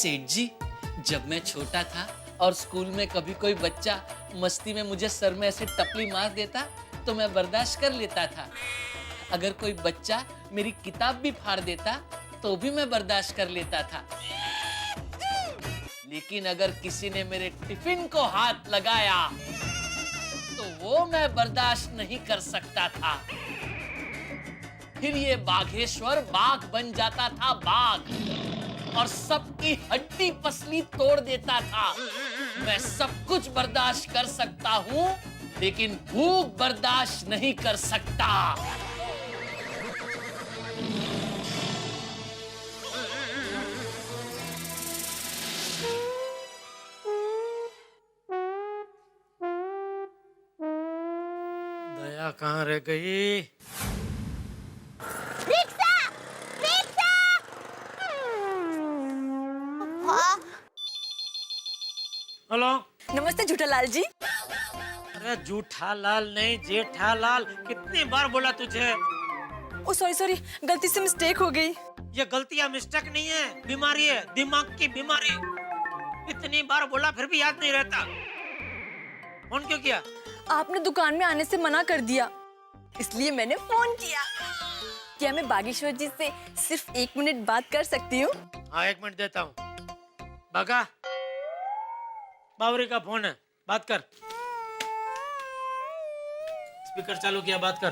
सेठ जी, जब मैं छोटा था और स्कूल में कभी कोई बच्चा मस्ती में मुझे सर में ऐसे टपली मार देता तो मैं बर्दाश्त कर लेता था। अगर कोई बच्चा मेरी किताब भी फाड़ देता तो भी मैं बर्दाश्त कर लेता था। लेकिन अगर किसी ने मेरे टिफिन को हाथ लगाया तो वो मैं बर्दाश्त नहीं कर सकता था। फिर ये बाघेश्वर बाघ बन जाता था, बाघ, और सबकी हड्डी पसली तोड़ देता था। मैं सब कुछ बर्दाश्त कर सकता हूँ, लेकिन भूख बर्दाश्त नहीं कर सकता। दया कहाँ रह गई? रिक्शा! रिक्शा! हेलो। नमस्ते झूठालाल जी। अरे जूठालाल नहीं, जेठालाल। कितनी बार बोला तुझे? ओ सॉरी, गलती से मिस्टेक हो गई। ये गलती या मिस्टेक नहीं है, बीमारी है, दिमाग की बीमारी। इतनी बार बोला फिर भी याद नहीं रहता। फोन क्यों किया? आपने दुकान में आने से मना कर दिया, इसलिए मैंने फोन किया। क्या मैं बागेश्वर जी से सिर्फ 1 मिनट बात कर सकती हूँ? हाँ, 1 मिनट देता हूँ। बागा, बावरी का फोन है, बात कर। स्पीकर चालू किया, बात कर।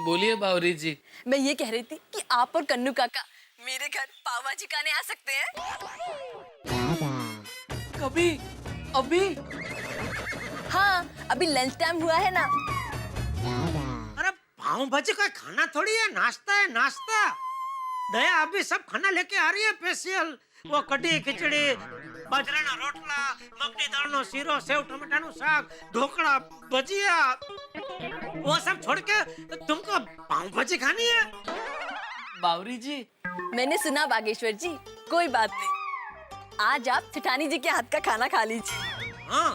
बोलिए बावरी जी। मैं ये कह रही थी कि आप और कन्नू काका मेरे घर पाव भाजी खाने आ सकते हैं। कभी? अभी? हाँ, अभी लंच टाइम हुआ है ना। अरे पाव भाजी का खाना थोड़ी है, नाश्ता है, नाश्ता। दया अभी सब खाना लेके आ रही है स्पेशल। वो कढ़ी खिचड़ी, बाजराना रोटला, मकनी दाळनो सीरो, सेव टमाटाનું શાક, ढोकड़ा, भजिया, वो सब छोड़ के तुमको पाव भाजी खानी है? बावरी जी, मैंने सुना बागेश्वर जी, कोई बात नहीं, आज आप सेठानी जी के हाथ का खाना खा लीजिए। हाँ।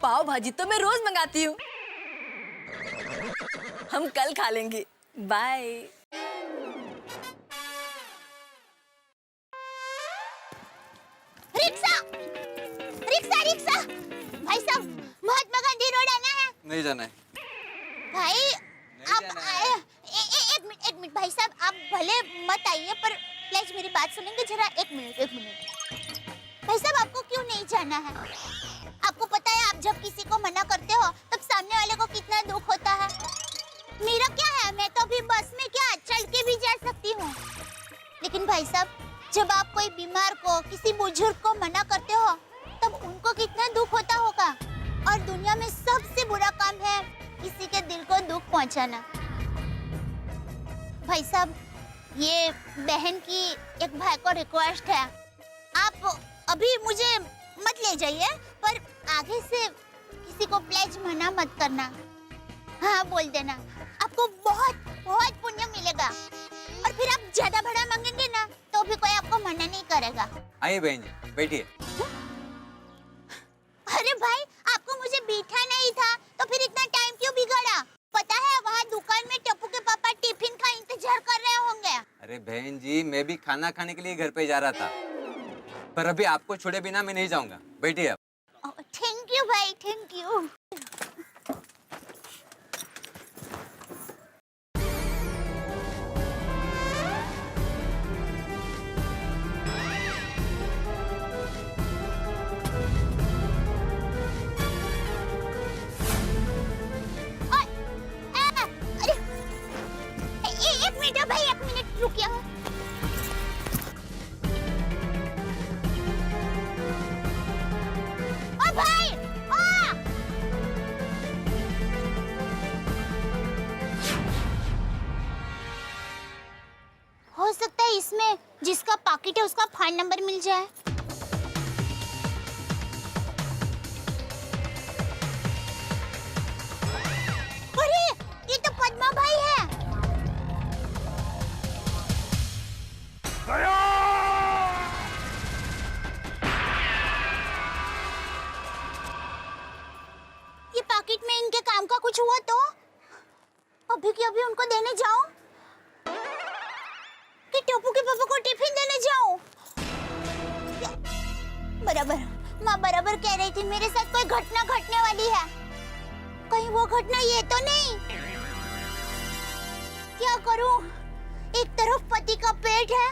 पाव भाजी तो मैं रोज मंगाती हूँ। हम कल खा लेंगे। बाय। रिक्शा! रिक्शा! रिक्शा! भाई साहब, महात्मा गांधी रोड आना है। नहीं जाना है। भाई आप जाना है। एक मिनट भाई साहब, आप भले मत आइए पर प्लीज मेरी बात सुनेंगे जरा। एक मिनट। भाई साहब, आपको क्यों नहीं जाना है? आपको पता है आप जब किसी को मना करते हो तब सामने वाले को कितना दुख होता है। मेरा क्या है, मैं तो अभी बस में क्या चल के भी जा सकती हूँ। लेकिन भाई साहब, जब आप कोई बीमार को, किसी बुजुर्ग को मना करते हो तब उनको कितना दुख होता होगा। और दुनिया में सबसे बुरा काम है किसी के दिल को दुख पहुंचाना। भाई साहब, ये बहन की एक भाई को रिक्वेस्ट है, आप अभी मुझे मत ले जाइए, पर आगे से किसी को प्लीज मना मत करना। हाँ बोल देना, आपको बहुत बहुत पुण्य मिलेगा। और फिर आप ज्यादा भाड़ा मांगेंगे ना तो भी कोई आपको मना नहीं करेगा। आइए बहन जी, बैठिए। अरे भाई, आपको मुझे बैठा नहीं था तो फिर इतना टाइम क्यों बिगाड़ा? पता है वहाँ दुकान में टप्पू के पापा टिफिन का इंतजार कर रहे होंगे। अरे बहन जी, मैं भी खाना खाने के लिए घर पे जा रहा था, पर अभी आपको छोड़े बिना मैं नहीं जाऊंगा। बैठिए आप। थैंक यू भाई, थैंक यू। भाई एक मिनट रुकिए। ओ भाई, ओ! हो सकता है इसमें जिसका पाकिट है उसका फोन नंबर मिल जाए। अरे ये तो पद्मा भाई है। ये पैकेट में इनके काम का कुछ हुआ तो अभी की अभी उनको देने जाऊं कि टप्पू के पापा को टिफिन देने जाऊं? बराबर, माँ बराबर कह रही थी, मेरे साथ कोई घटना घटने वाली है। कहीं वो घटना ये तो नहीं? क्या करूं? एक तरफ पति का पेट है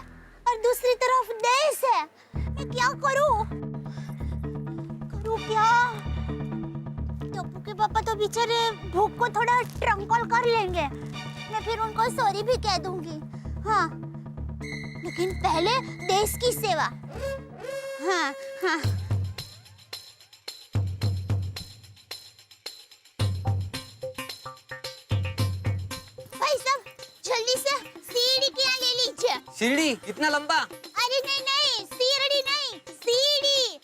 और दूसरी तरफ देश है। मैं क्या करूं? करूं क्या? टप्पू के पापा तो बेचारे भूख को थोड़ा ट्रंकल कर लेंगे। मैं फिर उनको सॉरी भी कह दूंगी। हाँ, लेकिन पहले देश की सेवा। हाँ हाँ। भाई साहब, जल्दी से सीढ़ी की यहाँ ले लीजिए। सीढ़ी इतना लंबा? अरे नहीं नहीं, सीढ़ी नहीं, सीढ़ी।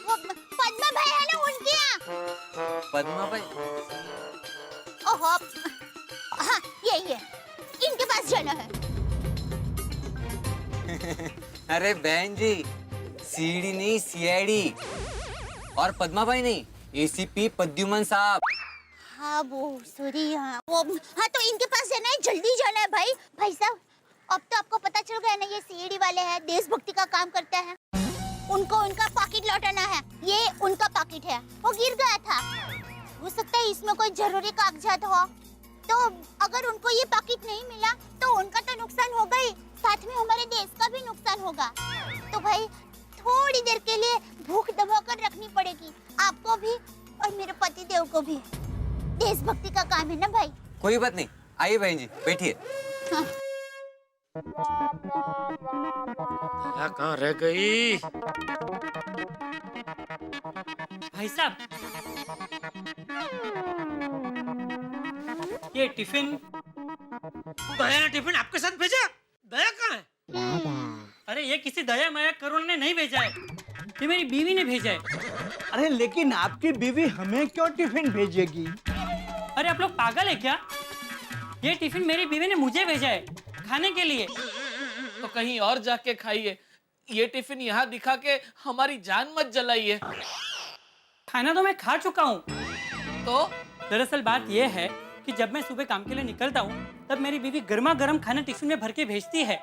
वो पद्मा भाई है ना, उनके यहाँ। पद्मा भाई? ओहो, हाँ यही है, इनके पास जाना है। अरे बहन जी, सीढ़ी नहीं सीआईडी। और पद्मा भाई नहीं, एसीपी प्रद्युमन साहब। हाँ वो सॉरी, हाँ वो, हाँ तो इनके पास जाना है, जल्दी जाना है भाई। भाई साहब, अब तो आपको पता चल गया ना, ये सीआईडी वाले हैं, देशभक्ति का काम करते हैं। उनको उनका पाकिट लौटाना है। ये उनका पाकिट है, वो गिर गया था। हो सकता है इसमें कोई जरूरी कागजात हो, तो अगर उनको ये पाकिट नहीं मिला तो उनका तो नुकसान होगा ही, साथ में हमारे देश का भी नुकसान होगा। तो भाई थोड़ी देर के लिए भूख दबा कर रखनी पड़ेगी, आपको भी और मेरे पति देव को भी। देशभक्ति का काम है ना भाई। कोई बात नहीं, आइए बहन जी बैठिए। हाँ। कहाँ रह गई? भाई साहब, ये टिफिन। दया ने टिफिन आपके साथ भेजा? दया कहाँ है? अरे ये किसी दया माया करुणा ने नहीं भेजा है, ये मेरी बीवी ने भेजा है। अरे लेकिन आपकी बीवी हमें क्यों टिफिन भेजेगी? अरे आप लोग पागल है क्या? ये टिफिन मेरी बीवी ने मुझे भेजा है खाने के लिए। तो कहीं और जाके खाइए, ये टिफिन यहाँ दिखा के हमारी जान मत जलाइए। खाना तो मैं खा चुका हूँ। तो दरअसल बात यह है कि जब मैं सुबह काम के लिए निकलता हूँ तब मेरी बीवी गर्मा गर्म खाना टिफिन में भर के भेजती है,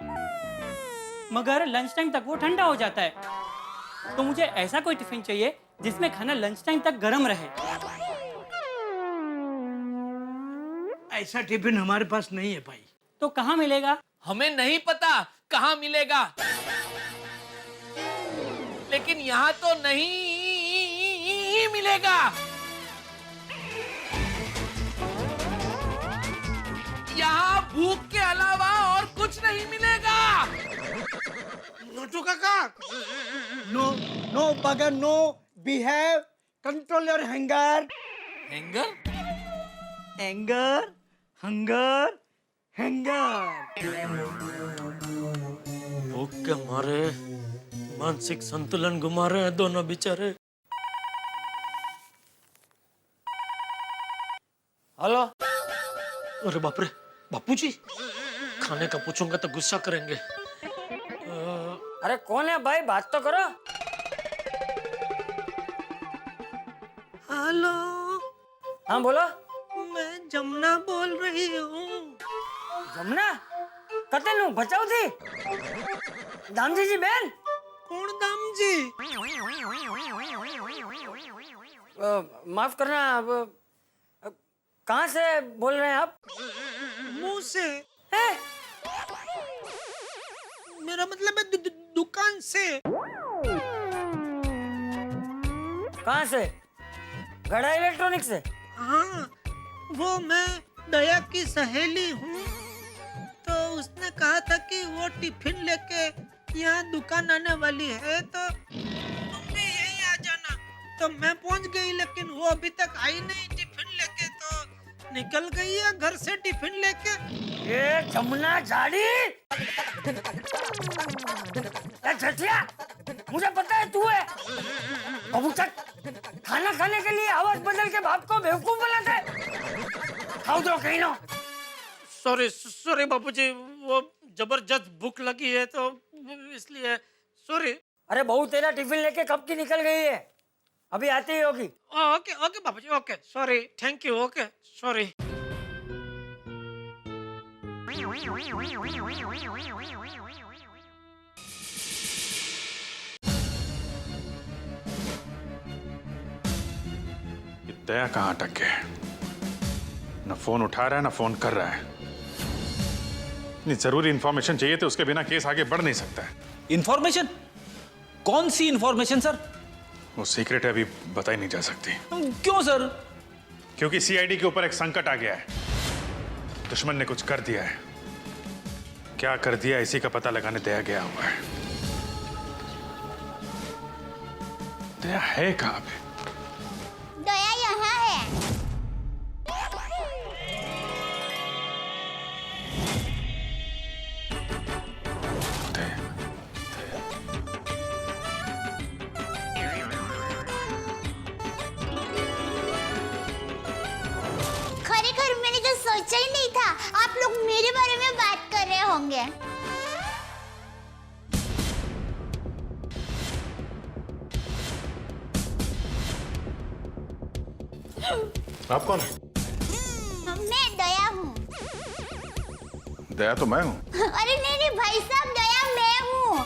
मगर लंच टाइम तक वो ठंडा हो जाता है। तो मुझे ऐसा कोई टिफिन चाहिए जिसमें खाना लंच टाइम तक गर्म रहे। ऐसा टिफिन हमारे पास नहीं है भाई। तो कहाँ मिलेगा? हमें नहीं पता कहाँ मिलेगा, लेकिन यहाँ तो नहीं मिलेगा। यहाँ भूख के अलावा और कुछ नहीं मिलेगा। नोटू काका, no no bugger no, behave, control your hunger. Hanger? Anger, hunger, hunger. भूख के मारे मानसिक संतुलन गुमा रहे हैं दोनों बेचारे। हेलो। अरे बाप रे, बापूजी, खाने का पूछूंगा तो गुस्सा करेंगे। अरे कौन है भाई, बात तो करो। हेलो, हाँ बोलो। मैं जमुना बोल रही हूँ। जमुना कते नु बचाओ थी दामजी जी बहन। कौन दाम जी? माफ करना, कहाँ से बोल रहे हैं आप? मुंह से। हैं? मेरा मतलब है दुकान से। कहाँ से? गड़ा इलेक्ट्रॉनिक से? हाँ, वो मैं दया की सहेली हूँ, तो उसने कहा था कि वो टिफिन लेके यहाँ दुकान आने वाली है, तो तुम भी यहीं आ जाना। तो मैं पहुँच गई, लेकिन वो अभी तक आई नहीं टिफिन लेके, तो निकल गई है घर से टिफिन लेके। ये जमुना झाड़ी, झटिया, मुझे पता है तू है। अब तक खाना खाने के लिए आवाज बदल के बाप को बेवकूफ बनाते है। खाओ तो कहीं ना। सॉरी सॉरी बापूजी, वो जबरदस्त भूख लगी है तो इसलिए सॉरी। अरे बहू तेरा टिफिन लेके कब की निकल गई है, अभी आती ही होगी। Okay okay Bapuji, okay sorry, thank you, okay sorry. Daya कहाँ अटक गया है? ना फोन उठा रहा है ना फोन कर रहा है। इतनी जरूरी इंफॉर्मेशन चाहिए तो उसके बिना केस आगे बढ़ नहीं सकता है। इंफॉर्मेशन? कौन सी इंफॉर्मेशन सर? वो सीक्रेट है, अभी बताई नहीं जा सकती। क्यों सर? क्योंकि सीआईडी के ऊपर एक संकट आ गया है। दुश्मन ने कुछ कर दिया है। क्या कर दिया इसी का पता लगाने दया गया हुआ है। दया है कहाँ पे? दया यहाँ है। दया, खरेखर मैंने तो सोचा ही नहीं था आप लोग मेरे बारे में बात कर रहे होंगे। आप कौन है? मैं दया हूँ। दया तो मैं हूँ। अरे नहीं भाई साहब, दया मैं हूँ।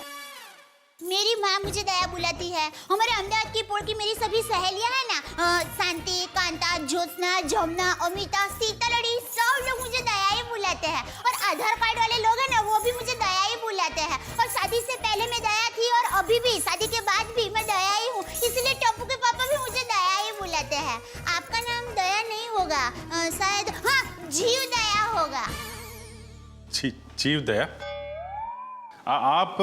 मेरी माँ मुझे दया बुलाती है। हमारे अहमदाबाद की पोड़ की मेरी सभी सहेलियां हैं ना, शांति, कांता, ज्योत्सना, जमुना, अमिता, सीतालड़ी, सब लोग मुझे दया ही बुलाते हैं। और आधार कार्ड वाले लोग हैं ना, वो भी मुझे दया ही बुलाते हैं। और शादी से पहले मैं दया थी और अभी भी, शादी के बाद भी मैं दया ही हूँ। इसलिए टप्पू के पापा भी मुझे दया ही बुलाते हैं। आपका नाम दया नहीं होगा, शायद हाँ जीव दया होगा। जीव दया? आप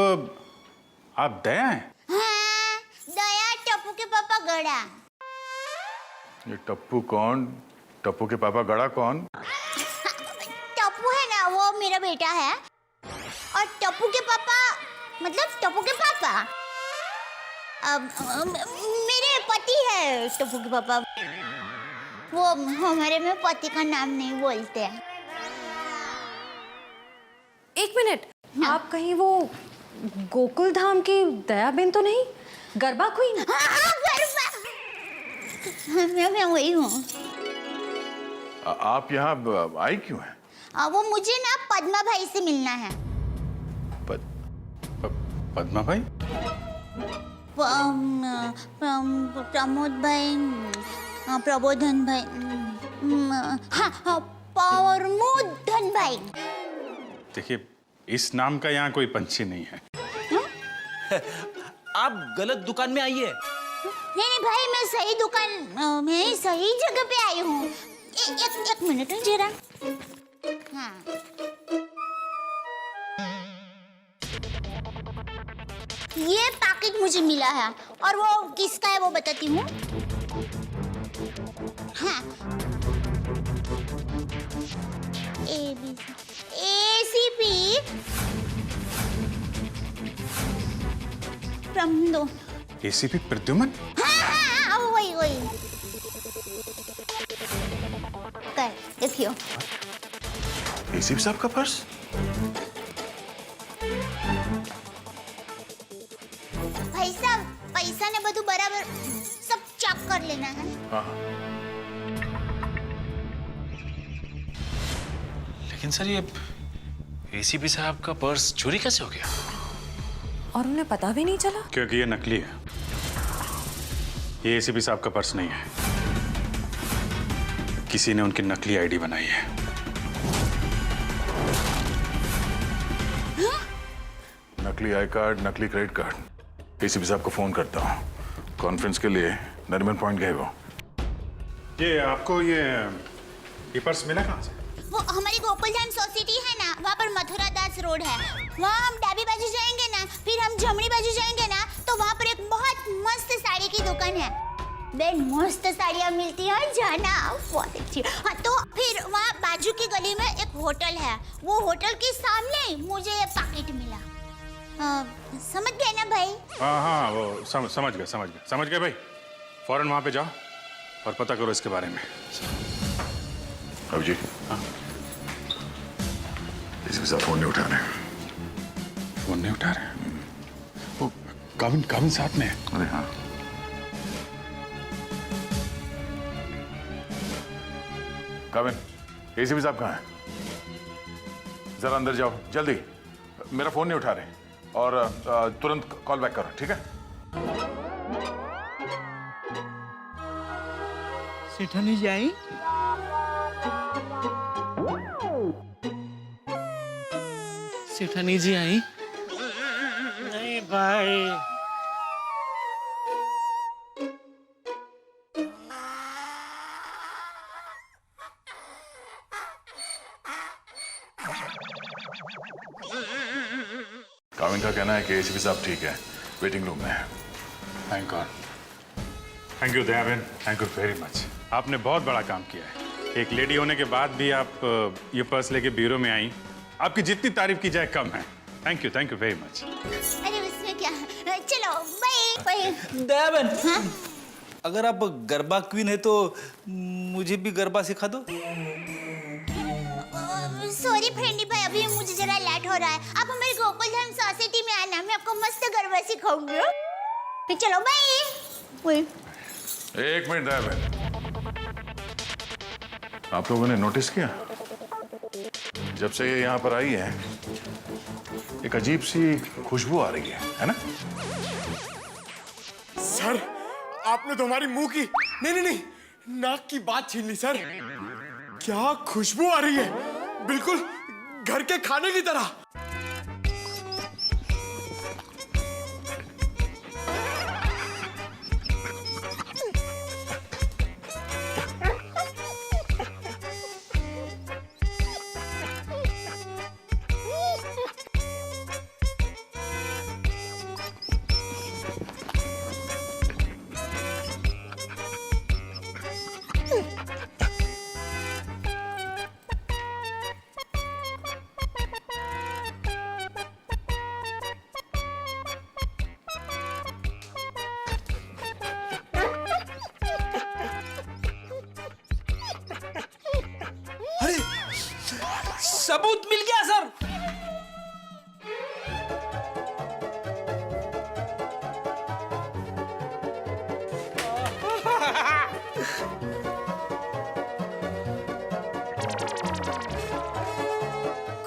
दया हैं? हाँ, दया टप्पू के पापा गड़ा। ये टप्पू कौन? टप्पू के पापा गड़ा कौन? टप्पू है ना, वो मेरा बेटा है। और टप्पू के पापा मतलब टप्पू के पापा मेरे पति है। टप्पू के पापा वो हमारे में पति का नाम नहीं बोलते हैं। एक मिनट, आप कहीं वो गोकुल धाम की दया बेन तो नहीं? गरबा क्वीन? हाँ, हाँ, गरबा। मैं वही हूँ। आप यहाँ आई क्यों हैं? वो मुझे ना पद्मा भाई से मिलना है। पद्मा भाई? प्रमोद भाई, प्रबोधन भाई, हाँ प्रमोदन भाई। देखिए, इस नाम का यहाँ कोई पंछी नहीं है। आप गलत दुकान में आई है। नहीं भाई, मैं सही दुकान, मैं सही जगह पे आई हूँ। एक मिनट जरा। हाँ, ये पैकेट मुझे मिला है और वो किसका है वो बताती हूँ। हाँ, ACP प्रमदो। ACP प्रद्युमन? हाँ, वही कर देखियो। ACP साहब का पर्स? भाई साहब, पैसा ने બધું बराबर सब चेक कर लेना है। हाँ। लेकिन सर, ये ACP साहब का पर्स चोरी कैसे हो गया? और उन्हें पता भी नहीं चला? क्योंकि ये नकली है। ये ACP साहब का पर्स नहीं है। किसी ने उनकी नकली आईडी बनाई है। नकली आई कार्ड, नकली क्रेडिट कार्ड। ACP साहब को फोन करता हूँ। कॉन्फ्रेंस के लिए नरीमन पॉइंट गए वो। ये आपको ये पर्स मिला कहाँ से? वो हमारी गोकुलधाम सोसाइटी है ना, वहाँ पर मथुरा दास रोड है। वहाँ हम डाबी बाजू जाएंगे ना, फिर हम जमनी बाजू जाएंगे ना, तो वहाँ पर एक बहुत मस्त साड़ी की दुकान है। बेन मस्त साड़ियाँ मिलती है, जाना बहुत अच्छी। हाँ, तो फिर वहाँ बाजू की गली में एक होटल है। वो होटल के सामने मुझे ये पैकेट मिला। समझ गए ना भाई? हाँ, वो समझ गए भाई। फौरन वहाँ पे जाओ और पता करो इसके बारे में। अब जी, हाँ, ACP साहब फोन नहीं उठा रहे। फोन नहीं उठा रहे? वो काविन साथ में है। अरे हाँ, काविन, ACP साहब कहाँ हैं? जरा अंदर जाओ जल्दी। मेरा फोन नहीं उठा रहे और तुरंत कॉल बैक करो, ठीक है? सेठानी जी आई? सेठानी जी आई? नहीं भाई, काविन का कहना है कि एसीपी साहब ठीक है, वेटिंग रूम में है। Thank God. थैंक यू दया बहन, थैंक यू वेरी मच। आपने बहुत बड़ा काम किया है। एक लेडी होने के बाद भी आप ये पर्स लेके ब्यूरो में आई। आपकी जितनी तारीफ की जाए कम है। Thank you very much. अरे उसमें क्या, चलो बाय बाय। दया बहन, अगर आप गरबा क्वीन है तो मुझे भी गरबा सिखा दो। सॉरी फ्रेंडी भाई, अभी मुझे जरा लेट हो रहा है। आप हमारे गोकुलधाम सोसाइटी में आना, मैं आपको मस्त गरबा सिखाऊंगी। फिर चलो बाय। एक मिनट दया बहन, आप लोगों ने नोटिस किया जब से ये यहाँ पर आई है एक अजीब सी खुशबू आ रही है ना? सर, आपने तो हमारी मुंह की नहीं नाक की बात छीन ली सर। क्या खुशबू आ रही है, बिल्कुल घर के खाने की तरह। सबूत मिल गया सर।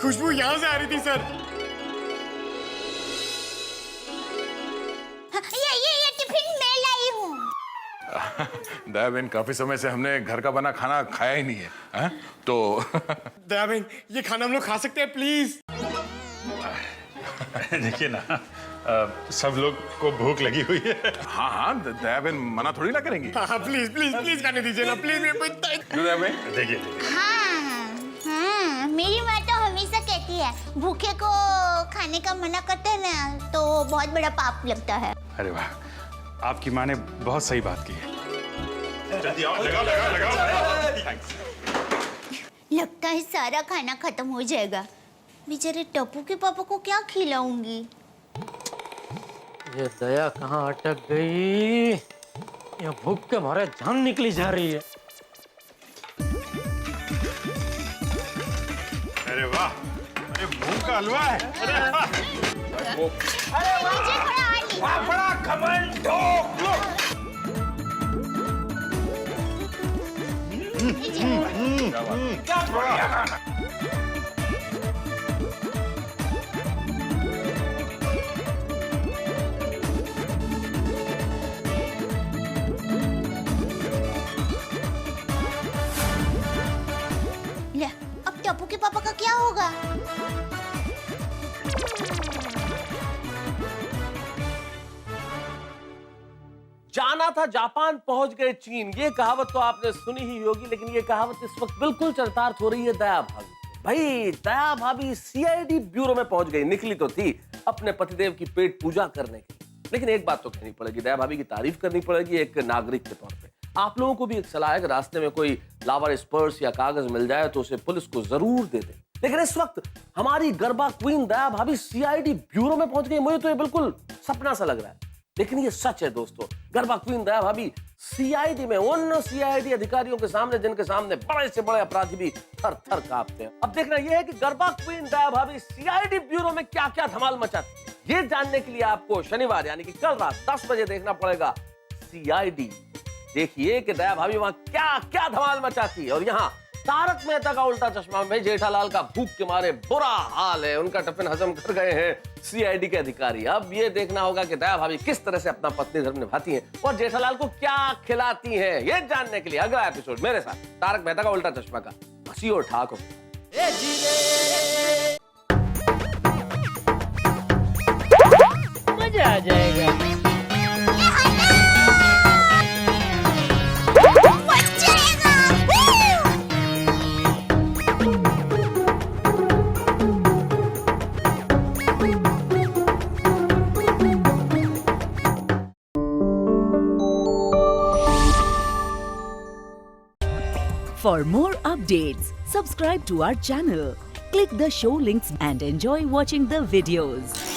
खुशबू यहां से आ रही थी सर। ये टिफिन मैं लाई हूँ। दया बहन, काफी समय से हमने घर का बना खाना खाया ही नहीं है, है? तो दया बहन, ये खाना हम लोग खा सकते हैं प्लीज? देखिए ना, सब लोग को भूख लगी हुई है। हाँ, दया बहन मना थोड़ी ना करेंगी। हाँ प्लीज प्लीज प्लीज खाने दीजिए ना प्लीज। दया बहन देखिए हाँ, मेरी माँ तो हमेशा कहती है भूखे को खाने का मना करते हैं ना तो बहुत बड़ा पाप लगता है। अरे वाह, आपकी माँ ने बहुत सही बात की है। जल्दी आओ, लगाओ। थैंक्स। लगता है सारा खाना खत्म हो जाएगा। बेचारे टप्पू के पापा को क्या खिलाऊंगी? ये दया कहाँ अटक गई? ये भूख के मारे जान निकली जा रही है। अरे वाह, अरे मूंग का हलवा है। अरे वाह। मुझे थोड़ा और लीजिए। बड़ा घमंड ठोक लो। क्या बढ़िया खाना। ले, अब टप्पू के पापा का क्या होगा? जाना था जापान, पहुंच गए चीन। ये कहावत तो आपने सुनी ही होगी, लेकिन ये कहावत इस वक्त बिल्कुल चरितार्थ हो रही है दया भाभी। भाई, दया भाभी सीआईडी ब्यूरो में पहुंच गई। निकली तो थी अपने पतिदेव की पेट पूजा करने के लिए, लेकिन एक बात तो कहनी पड़ेगी, दया भाभी की तारीफ करनी पड़ेगी एक नागरिक के तौर पे। आप लोगों को भी एक सलाह है कि रास्ते में कोई लावारिस पर्स या कागज मिल जाए तो उसे पुलिस को जरूर दे दे। लेकिन इस वक्त हमारी गरबा क्वीन दया भाभी सीआईडी ब्यूरो में पहुंच गई। मुझे तो ये बिल्कुल सपना सा लग रहा है, लेकिन ये सच है दोस्तों। गरबा क्वीन दया भाभी सीआईडी में उन सीआईडी अधिकारियों के सामने जिनके सामने बड़े से बड़े अपराधी भी थर थर कांपते हैं। अब देखना यह है कि गरबा क्वीन दया भाभी सीआईडी ब्यूरो में क्या क्या धमाल मचाती है। ये जानने के लिए आपको शनिवार यानी कि कल रात 10 बजे देखना पड़ेगा सीआईडी। देखिए कि दया भाभी वहां क्या क्या धमाल मचाती है और यहाँ तारक मेहता का उल्टा चश्मा में जेठालाल का भूख के मारे बुरा हाल है, उनका टिफिन हजम कर गए हैं सीआईडी के अधिकारी। अब ये देखना होगा कि दया भाभी किस तरह से अपना पत्नी धर्म निभाती हैं और जेठालाल को क्या खिलाती हैं। ये जानने के लिए अगला एपिसोड मेरे साथ तारक मेहता का उल्टा चश्मा का। हंसी और ठाक मजा आ जाएगा। For more updates, subscribe to our channel, click the show links and enjoy watching the videos.